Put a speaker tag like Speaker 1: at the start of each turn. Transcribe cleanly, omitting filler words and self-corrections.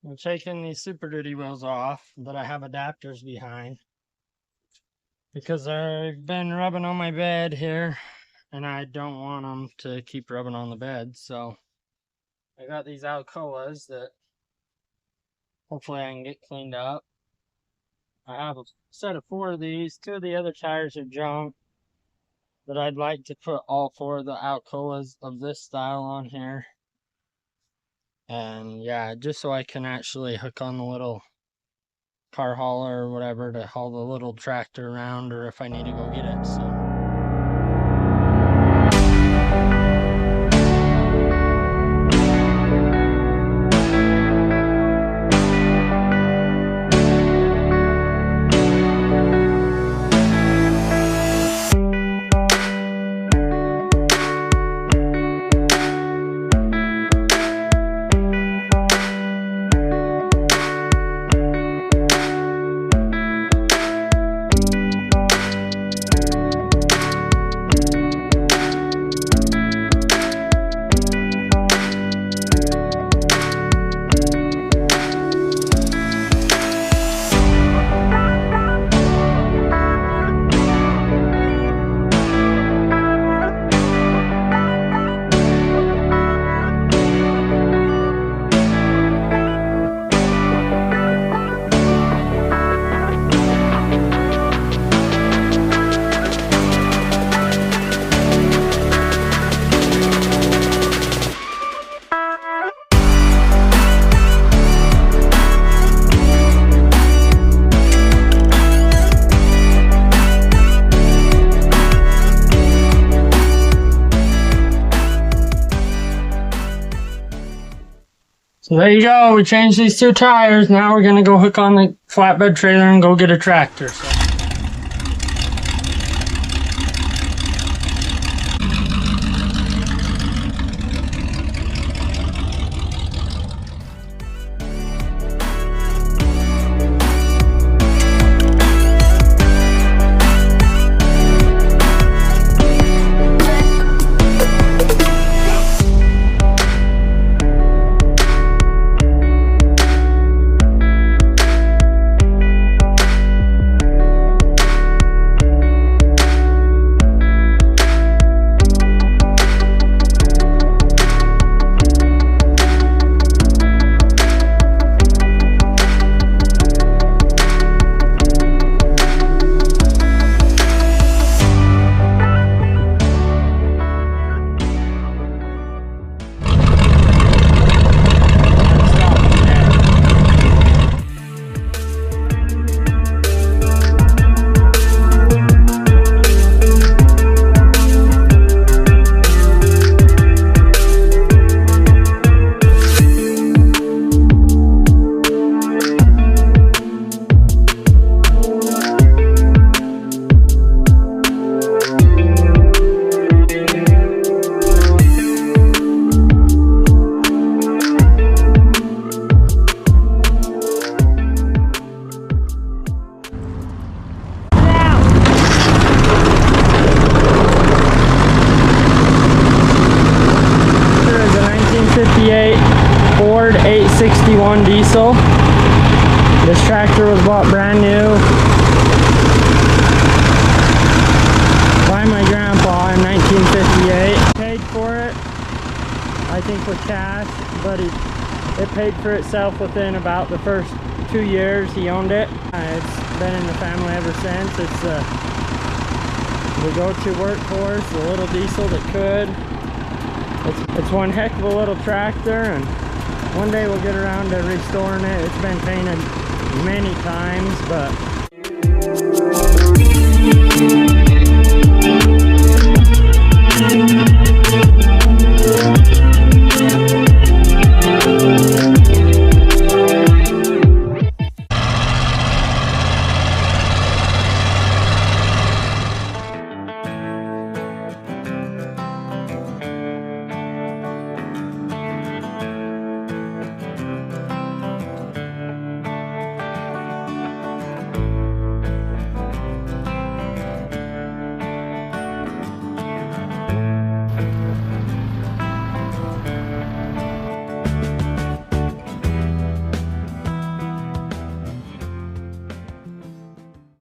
Speaker 1: I'm taking these Super Duty wheels off that I have adapters behind because I've been rubbing on my bed here and I don't want them to keep rubbing on the bed. So I got these Alcoas that hopefully I can get cleaned up. I have a set of 4 of these. 2 of the other tires are junk, but I'd like to put all 4 of the Alcoas of this style on here. And yeah, just so I can actually hook on the little car hauler or whatever to haul the little tractor around, or if I need to go get it. So there you go. We changed these 2 tires. Now we're gonna go hook on the flatbed trailer and go get a tractor. So. Ford 861 diesel. This tractor was bought brand new by my grandpa in 1958. Paid for it, I think with cash, but it paid for itself within about the first 2 years he owned it. It's been in the family ever since. It's the go-to workhorse, the little diesel that could. It's one heck of a little tractor, and one day we'll get around to restoring it. It's been painted many times, but